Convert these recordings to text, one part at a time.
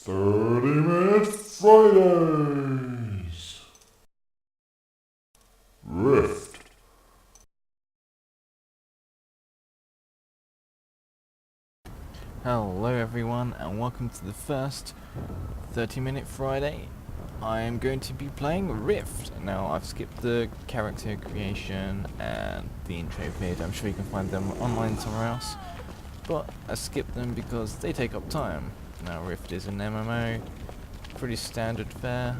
30-minute Fridays. Rift. Hello everyone and welcome to the first 30-minute Friday. I am going to be playing Rift. Now I've skipped the character creation and the intro vid. I'm sure you can find them online somewhere else. But I skipped them because they take up time. Now Rift is an MMO, pretty standard fare,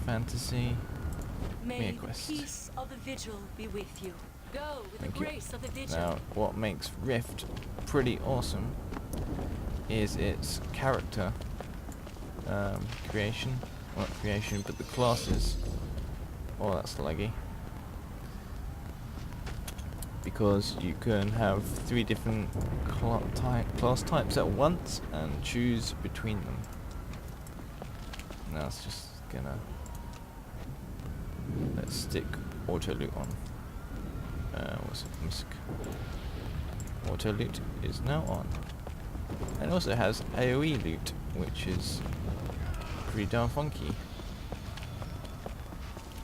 fantasy. May the peace of the vigil be with you. Go with Thank the you. grace of the vigil. Now what makes Rift pretty awesome is its character creation. Well, not creation, but the classes. Oh, that's laggy. Because you can have 3 different class types at once and choose between them. Now it's just gonna... Let's stick auto loot on. What's it? Misc. Auto loot is now on. And also has AoE loot, which is pretty darn funky.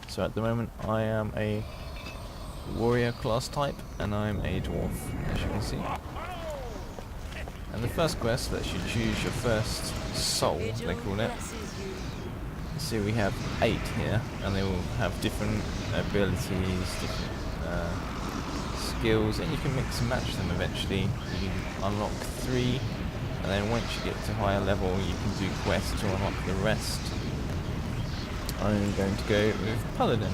So at the moment I am a warrior class type and I'm a dwarf, as you can see. And the first quest lets you choose your first soul, they call it. So we have 8 here, and they will have different abilities, different skills, and you can mix and match them eventually. You unlock 3, and then once you get to higher level you can do quests to unlock the rest. I'm going to go with Paladin.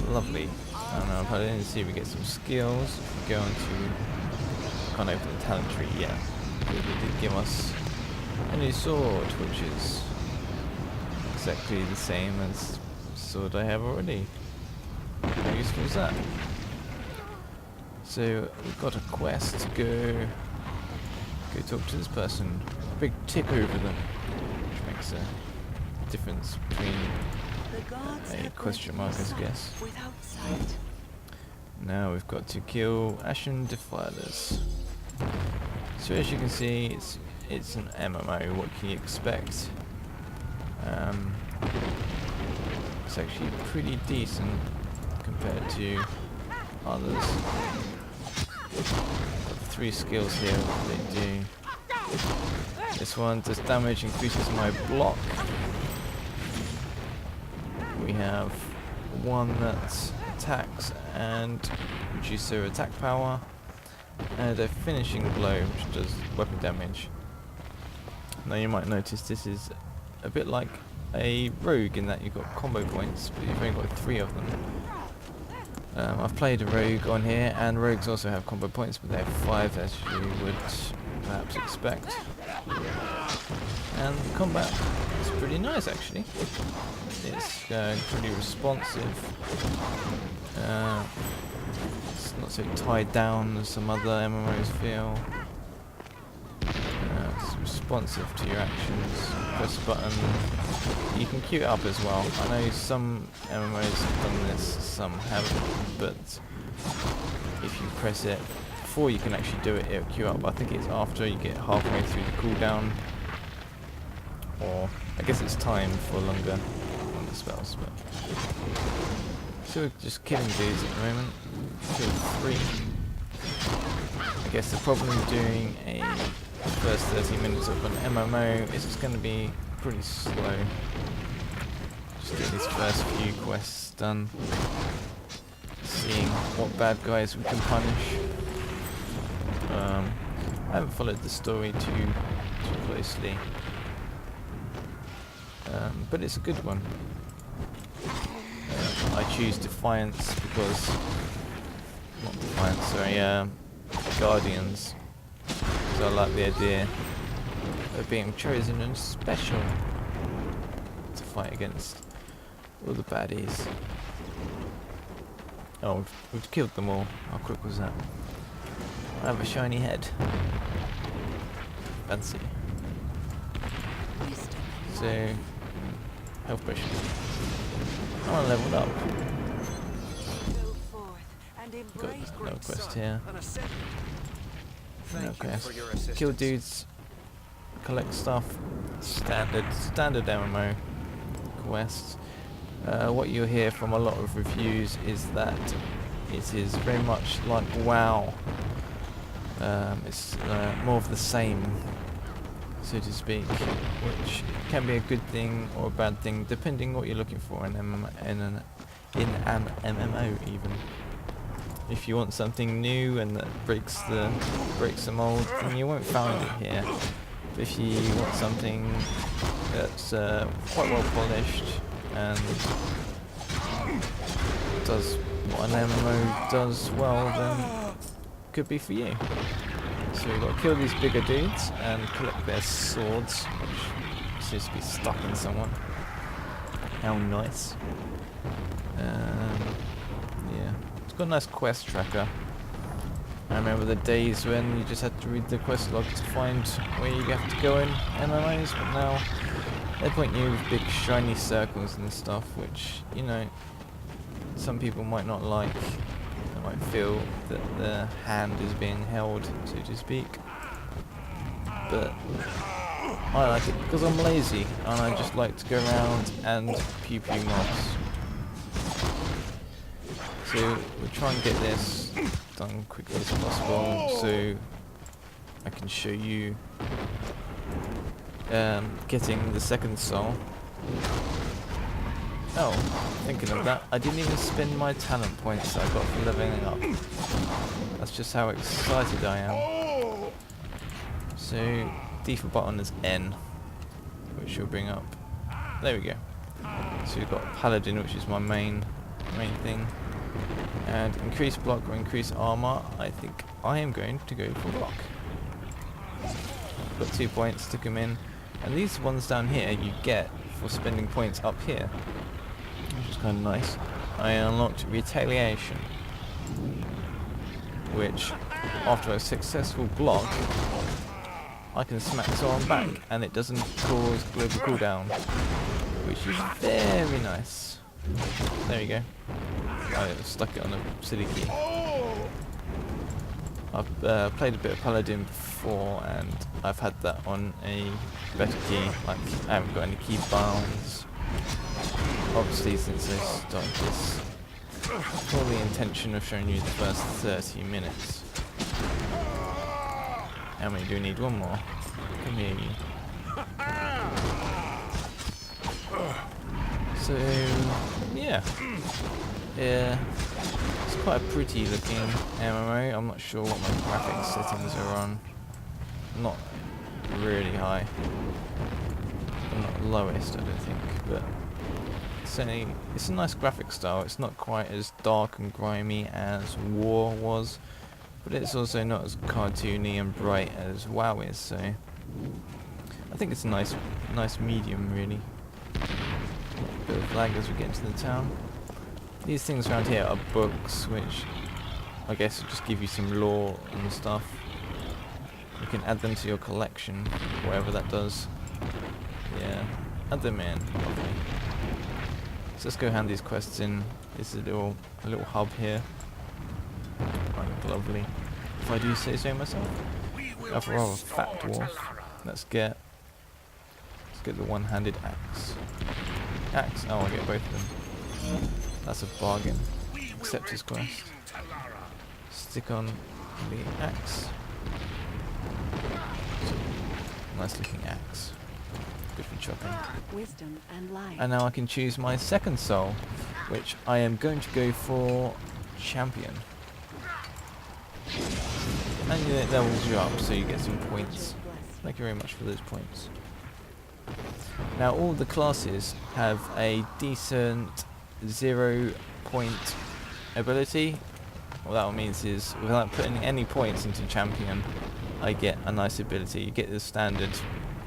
Lovely. And I'm Paladin to see if we get some skills. If we go into... Can't open the talent tree yet. But it did give us a new sword, which is exactly the same as the sword I have already. How useful is that? So we've got a quest to go talk to this person. Big tick over them, which makes a difference between a question mark, I guess. Now we've got to kill Ashen Defilers. So as you can see, it's an MMO. What can you expect? It's actually pretty decent compared to others. Got 3 skills here. What they do? This one does damage, increases my block. We have one that attacks and reduces their attack power, and a finishing blow which does weapon damage. Now you might notice this is a bit like a rogue in that you've got combo points, but you've only got 3 of them. I've played a rogue on here, and rogues also have combo points, but they have 5 as you would perhaps expect. And the combat is pretty nice actually. It's pretty responsive. It's not so tied down as some other MMOs feel. It's responsive to your actions. Press a button. You can queue it up as well. I know some MMOs have done this, some haven't, but if you press it before you can actually do it, it'll queue up. I think it's after you get halfway through the cooldown, or I guess it's timed for longer spells. But so we're just killing dudes at the moment. Kill 3. I guess the problem with doing a first 30 minutes of an MMO is it's going to be pretty slow. Just get these first few quests done, seeing what bad guys we can punish. I haven't followed the story too closely, but it's a good one. I choose Defiance because, not Defiance, sorry, Guardians, because I like the idea of being chosen and special to fight against all the baddies. Oh, we've killed them all. How quick was that? I have a shiny head. Fancy. So, health potion. I want to level up. Got no quest here. No quest. Kill dudes collect stuff. Standard MMO quests. What you'll hear from a lot of reviews is that it is very much like WoW. It's more of the same, so to speak, which can be a good thing or a bad thing depending what you're looking for in an MMO even. If you want something new and that breaks the mold, then you won't find it here. But if you want something that's quite well polished and does what an MMO does well, then it could be for you. So we've got to kill these bigger dudes and collect their swords, which seems to be stuck in someone. How nice. Yeah, it's got a nice quest tracker. I remember the days when you just had to read the quest log to find where you have to go in MMOs, but now they point you with big shiny circles and stuff, which, you know, some people might not like. They might feel that their hand is being held, so to speak. But I like it because I'm lazy and I just like to go around and pew mobs. So we'll try and get this done quickly as possible so I can show you getting the second soul. Oh, thinking of that, I didn't even spend my talent points that I got for leveling up. That's just how excited I am. So, default button is N, which will bring up. There we go. So we've got Paladin, which is my main thing. And increase block or increase armor, I think I am going to go for block. Got 2 points, stick them in. And these ones down here you get for spending points up here, which is kind of nice. I unlocked Retaliation, which after a successful block I can smack someone back and it doesn't cause global cooldown, which is very nice. There you go. I stuck it on a silly key. I've played a bit of Paladin before and I've had that on a better key, like I haven't got any key bounds. Obviously since I started this for the intention of showing you the first 30 minutes. How many do we need? One more. Come here you. So yeah. It's quite a pretty looking MMO. I'm not sure what my graphics settings are on. Not really high. Not lowest, I don't think, but it's a nice graphic style. It's not quite as dark and grimy as War was, but it's also not as cartoony and bright as WoW is, so I think it's a nice medium, really. Bit of lag as we get into the town. These things around here are books, which I guess will just give you some lore and stuff. You can add them to your collection, whatever that does. Yeah, add them in. Lovely. So let's go hand these quests in. This is a little hub here. Quite lovely, if I do say so myself. After all, a fat dwarf. Let's get the one-handed axe. Axe. Oh, I get both of them. That's a bargain. Accept his quest. Stick on the axe. Nice looking axe. Good for chopping. Wisdom and light. And now I can choose my second soul, which I am going to go for champion. And it levels you up, so you get some points. Thank you very much for those points. Now all the classes have a decent 0-point ability. What that means is, without putting any points into champion, I get a nice ability. You get the standard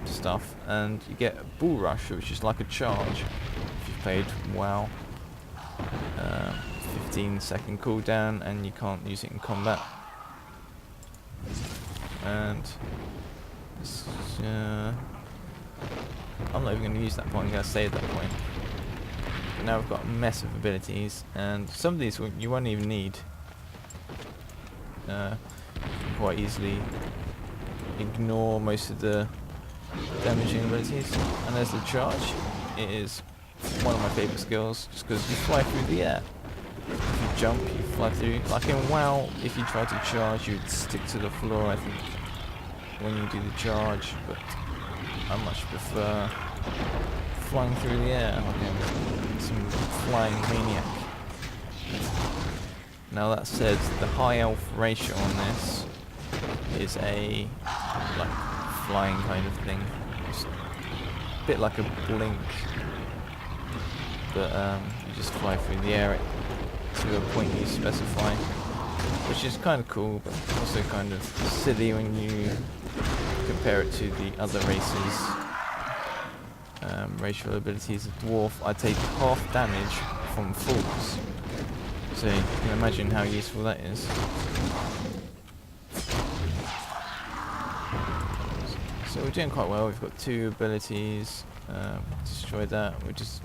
stuff, and you get a bull rush, which is like a charge. If you've played WoW, 15-second cooldown, and you can't use it in combat. And I'm not even going to use that point. I'm going to save that point. But now we've got a mess of abilities, and some of these you won't even need. You can quite easily ignore most of the damaging abilities. And there's the charge. It is one of my favourite skills, just because you fly through the air. If you jump, you fly through. Like in WoW, if you try to charge, you'd stick to the floor, I think, when you do the charge, but I much prefer flying through the air, like some flying maniac. Now that said, the high health ratio on this is a like flying kind of thing. Just a bit like a blink, but you just fly through the air to a point you specify, which is kind of cool, but also kind of silly when you compare it to the other races. Racial abilities of dwarf, I take half damage from falls, so you can imagine how useful that is. So we're doing quite well. We've got 2 abilities. Destroy that. We're just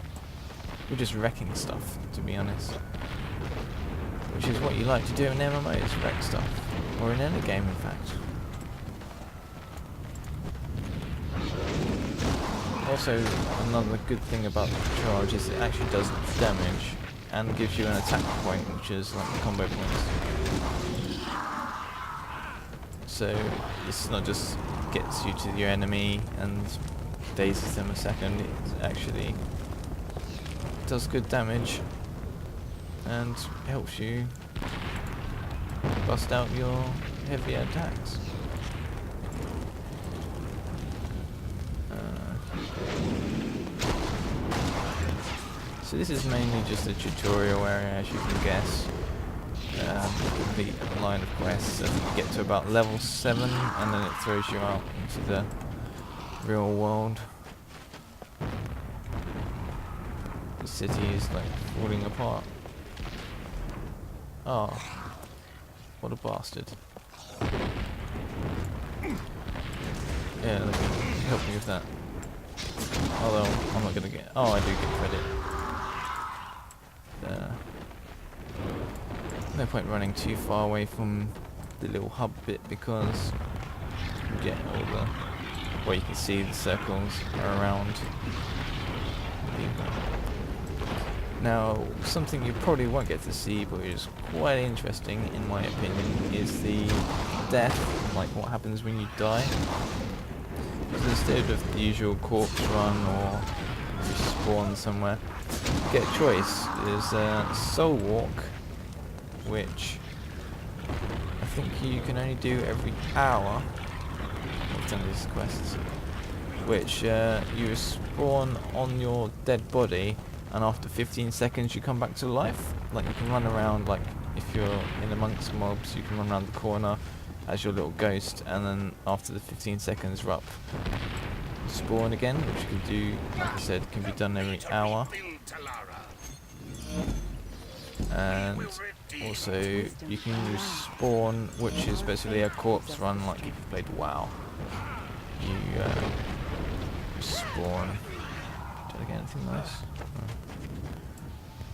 wrecking stuff, to be honest. Which is what you like to do in MMOs, wreck stuff, or in any game, in fact. Also, another good thing about the charge is it actually does damage and gives you an attack point, which is like the combo points. So it's not just gets you to your enemy and dazes them a second, it actually does good damage and helps you bust out your heavier attacks. So this is mainly just a tutorial area, as you can guess. Complete a line of quests. I think you get to about level 7 and then it throws you out into the real world. The city is like falling apart. Oh, what a bastard. Yeah, look, help me with that. Although I'm not gonna get. Oh, I do get credit. No point running too far away from the little hub bit because you get all the. Well, you can see the circles are around people. Now, something you probably won't get to see, but is quite interesting in my opinion, is the death, like what happens when you die. So instead of the usual corpse run or you spawn somewhere, you get a choice. There's Soul Walk, which I think you can only do every hour. I've done these quests, which you spawn on your dead body, and after 15 seconds you come back to life. Like you can run around, like if you're in amongst mobs, you can run around the corner as your little ghost, and then after the 15 seconds you're up, spawn again, which you can do, like I said, can be done every hour. And also you can respawn, which is basically a corpse run, like if you played WoW. You respawn. Did I get anything nice? No.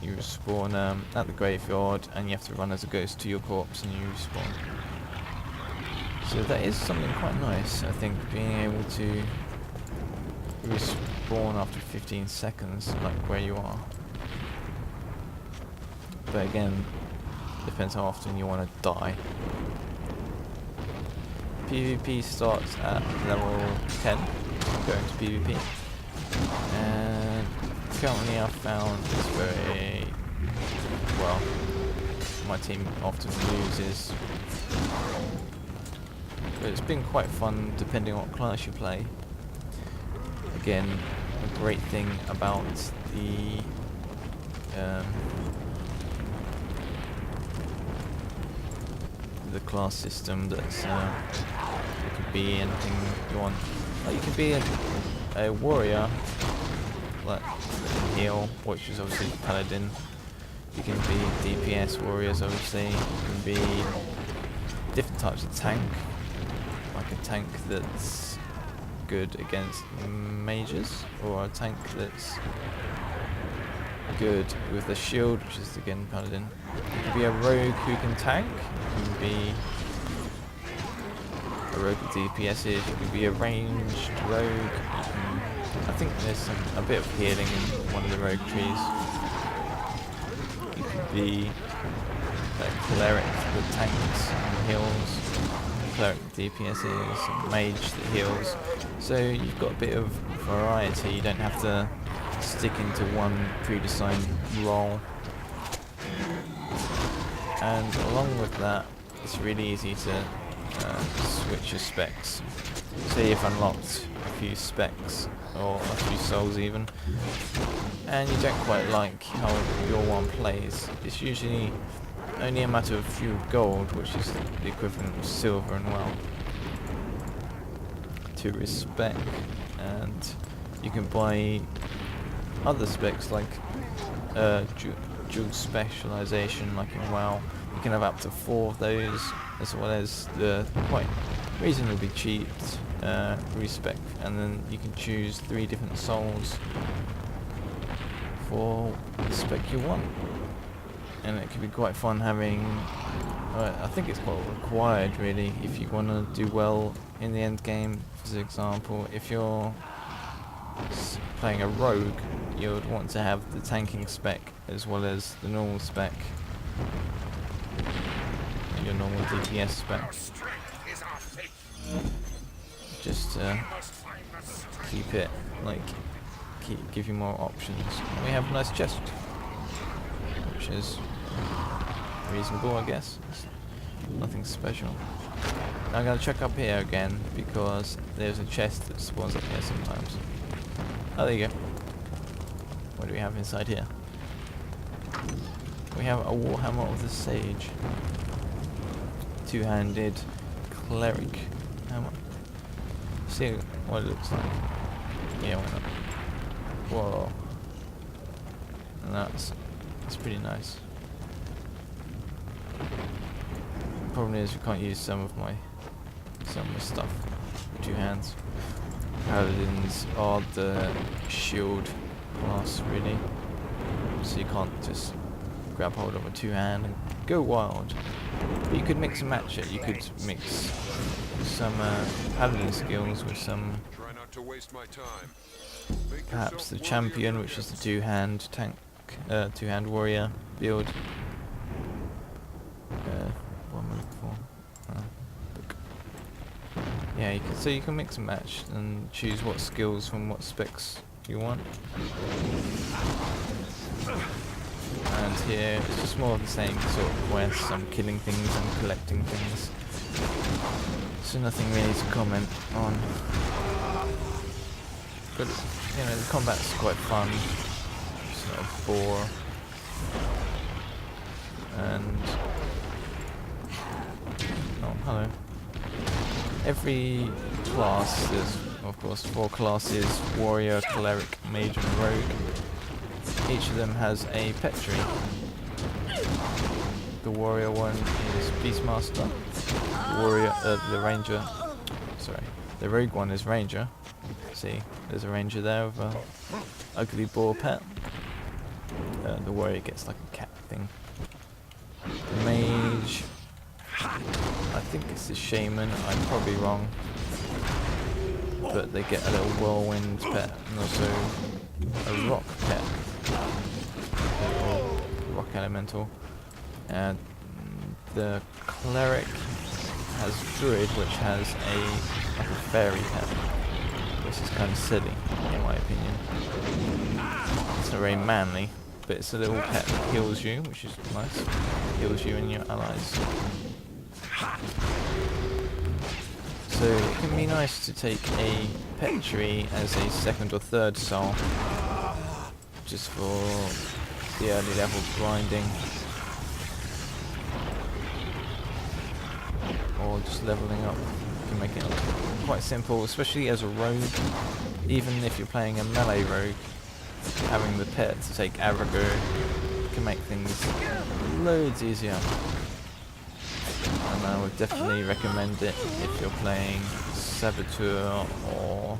You respawn at the graveyard, and you have to run as a ghost to your corpse, and you respawn. So that is something quite nice, I think, being able to respawn after 15 seconds, like where you are. But again, depends how often you want to die. PvP starts at level 10. I'm going to PvP. And currently I've found it's very, well, my team often loses. But it's been quite fun depending on what class you play. Again, a great thing about the class system that's it could be anything you want. Like you could be a warrior, like heal, which is obviously paladin. You can be DPS warriors, obviously. You can be different types of tank, like a tank that's good against mages, or a tank that's good with a shield, which is again paladin. You can be a rogue who can tank. You can be a rogue with DPS is. You can be a ranged rogue. I think there's a bit of healing in one of the rogue trees. You could be a cleric with tanks and heals. Cleric with DPS is, a mage that heals. So you've got a bit of variety. You don't have to stick into one pre-designed role. And along with that, it's really easy to switch your specs. Say you've unlocked a few specs, or a few souls even, and you don't quite like how your one plays. It's usually only a matter of a few gold, which is the equivalent of silver and well, to respec, and you can buy other specs like dual specialization, like in WoW. You can have up to 4 of those, as well as the quite reasonably cheap respec, and then you can choose 3 different souls for the spec you want. And it can be quite fun having, I think it's quite required really, if you want to do well in the end game. For example, if you're playing a rogue, you would want to have the tanking spec as well as the normal spec, your normal DPS spec, just to keep it, like, give you more options. And we have a nice chest, which is reasonable, I guess. It's nothing special. Now I'm going to check up here again, because there's a chest that spawns up here sometimes. Oh, there you go. What do we have inside here? We have a Warhammer of the Sage. 2-handed cleric hammer. See what it looks like. Yeah, why not? Whoa. And that's pretty nice. Problem is we can't use some of my stuff with 2 hands. Paladins are the shield class really, so you can't just grab hold of a 2-hand and go wild. But you could mix and match it. You could mix some paladin skills with some, perhaps the champion, which is the 2-hand tank, 2-hand warrior build. What am I looking for? Book. Yeah, you can mix and match and choose what skills from what specs you want. And here it's just more of the same sort of quests. I'm killing things and collecting things, so nothing really to comment on. But you know, the combat's quite fun. It's not a bore. And oh, hello. Every class, there's of course 4 classes: warrior, cleric, mage and rogue. Each of them has a pet tree. The warrior one is Beastmaster. The rogue one is Ranger. See, there's a Ranger there with a ugly boar pet. The warrior gets like a cat thing. The mage, I think it's the shaman, I'm probably wrong, but they get a little whirlwind pet and also a rock pet, or rock elemental. And the cleric has druid, which has like a fairy pet, which is kind of silly in my opinion. It's not very manly, but it's a little pet that heals you, which is nice. Heals you and your allies. So it can be nice to take a pet tree as a 2nd or 3rd soul, just for the early level grinding, or just leveling up. You can make it quite simple, especially as a rogue. Even if you're playing a melee rogue, having the pet to take aggro can make things loads easier. And I would definitely recommend it if you're playing Saboteur or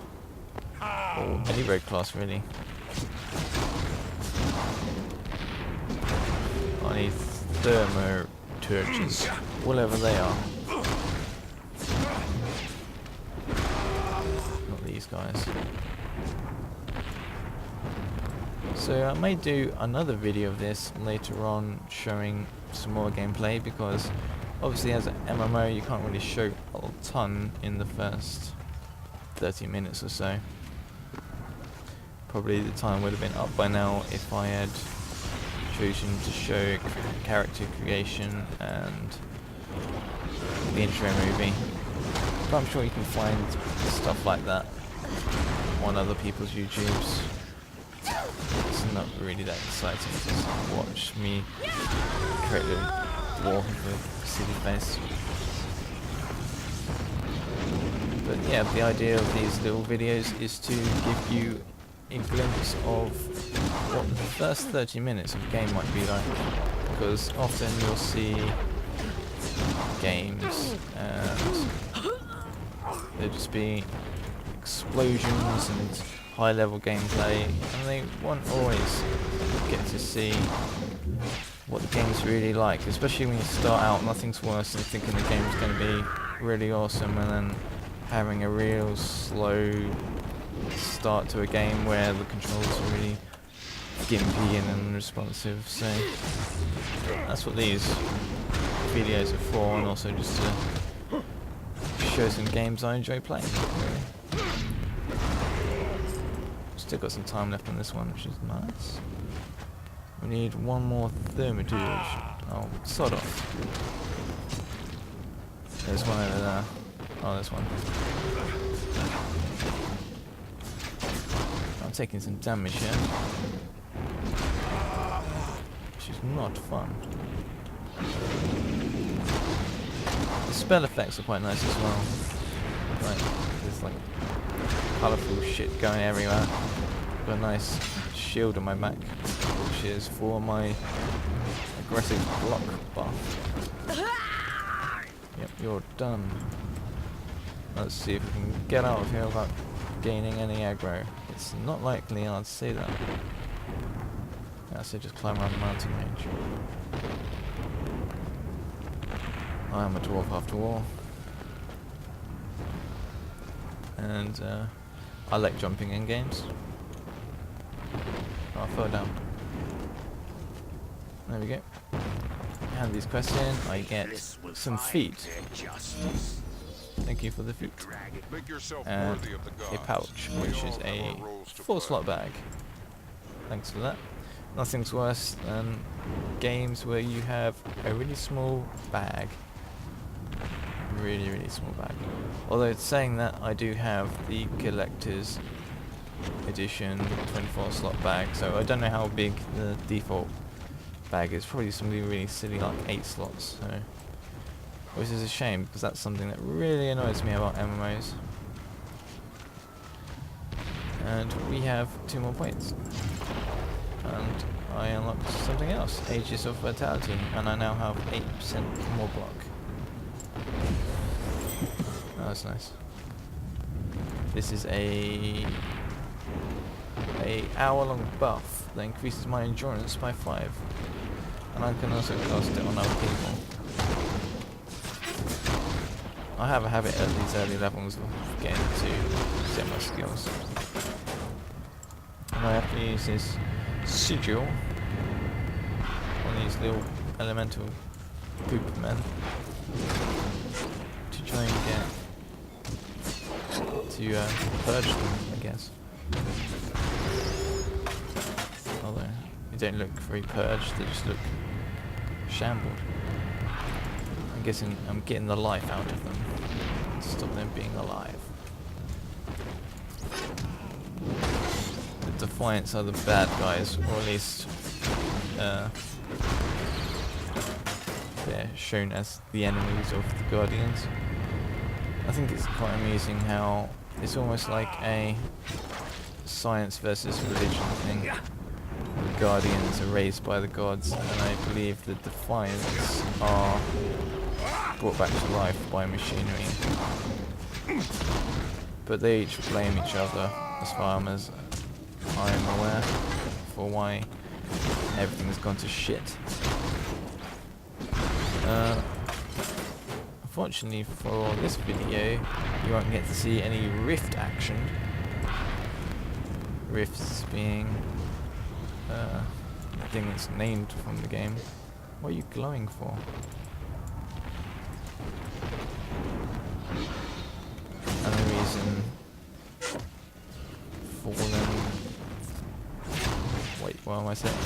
any rogue class really. Any Thermoturges, whatever they are. guys. So I may do another video of this later on showing some more gameplay, because obviously as an MMO you can't really show a ton in the first 30 minutes or so. Probably the time would have been up by now if I had chosen to show character creation and the intro movie. But I'm sure you can find stuff like that on other people's YouTubes. It's not really that exciting to just watch me create a dwarf with a silly face. But yeah, the idea of these little videos is to give you a glimpse of what the first 30 minutes of a game might be like, because often you'll see games and there'll just be explosions and high level gameplay, and they won't always get to see what the game's really like, especially when you start out. Nothing's worse than thinking the game's going to be really awesome and then having a real slow start to a game where the controls are really gimpy and unresponsive. So that's what these videos are for, and also just to show some games I enjoy playing. Really. Still got some time left on this one, which is nice. We need one more thermidage. Oh, sod off. There's one over there. Oh, there's one. I'm taking some damage here, which is not fun. The spell effects are quite nice as well. Like, there's like colourful shit going everywhere. Got a nice shield on my back, which is for my aggressive block buff. Yep, you're done. Let's see if we can get out of here without gaining any aggro. It's not likely, I'd say that. Yeah, so just climb around the mountain range. I am a dwarf after all. And I like jumping in games. Oh, I fell down. There we go. Hand these quests in, I get some feet. Thank you for the feet. And a pouch, which is a 4-slot bag. Thanks for that. Nothing's worse than games where you have a really small bag. Really, really small bag. Although saying that, I do have the collector's edition 24-slot bag, so I don't know how big the default bag is. Probably something really silly like 8 slots. So, which is a shame, because that's something that really annoys me about MMOs. And we have 2 more points. And I unlocked something else, Aegis of Vitality, and I now have 8% more block. Oh, that's nice. This is a hour-long buff that increases my endurance by 5, and I can also cast it on other people. I have a habit at these early levels of getting to set my skills, and I have to use this sigil on these little elemental poop men to try and get to purge them, I guess. Although they don't look very purged, they just look shambled. I'm guessing I'm getting the life out of them to stop them being alive. The Defiants are the bad guys, or at least they're shown as the enemies of the Guardians. I think it's quite amusing how it's almost like a science versus religion thing. The Guardians are raised by the gods, and I believe the Defiants are brought back to life by machinery. But they each blame each other, as far as I am aware, for why everything's gone to shit. Unfortunately for this video, you won't get to see any rift action, rifts being the thing that's named from the game. What are you glowing for? Enemies in fallen. Wait, what am I saying?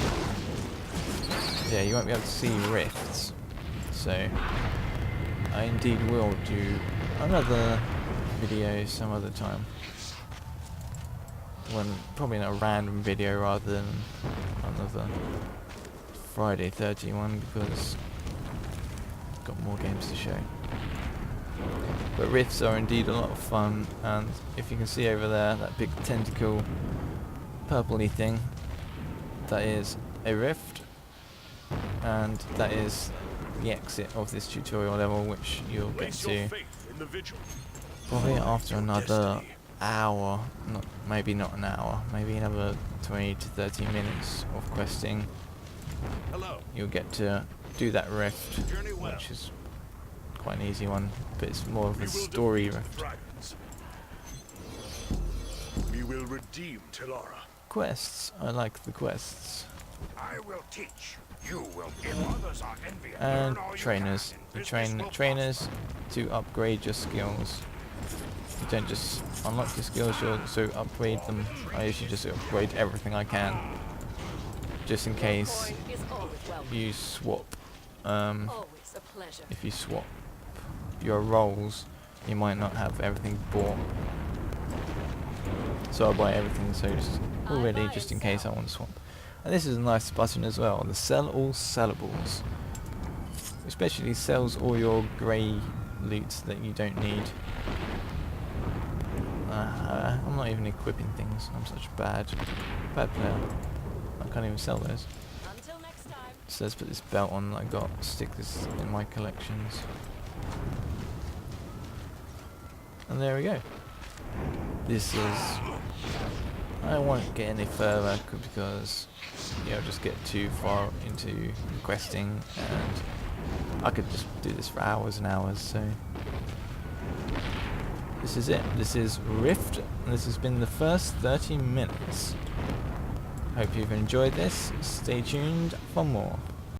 Yeah, you won't be able to see rifts, so I indeed will do another video some other time. Probably in a random video rather than another Friday 31 because I've got more games to show. But rifts are indeed a lot of fun, and if you can see over there that big tentacle purpley thing, that is a rift, and that is the exit of this tutorial level, which you'll get to probably after another hour, maybe not an hour, maybe another 20 to 30 minutes of questing. You'll get to do that rift, which is quite an easy one, but it's more of a story rift. We will redeem Telara. Quests, I like the quests. I will teach. You will give others are envious. And trainers. You train trainers to upgrade your skills. You don't just unlock your skills, you also upgrade them. I usually just upgrade everything I can, just in case you swap. If you swap your roles, you might not have everything bought. So I buy everything, so just in case I want to swap. And this is a nice button as well, the sell all sellables. Especially sells all your grey loot that you don't need. I'm not even equipping things, I'm such a bad player. I can't even sell those. Until next time. So let's put this belt on that I got, stick this in my collections. And there we go. This is... I won't get any further because I'll just get too far into questing, and I could just do this for hours and hours, so this is it. This is Rift, and this has been the first 30 minutes. Hope you've enjoyed this. Stay tuned for more.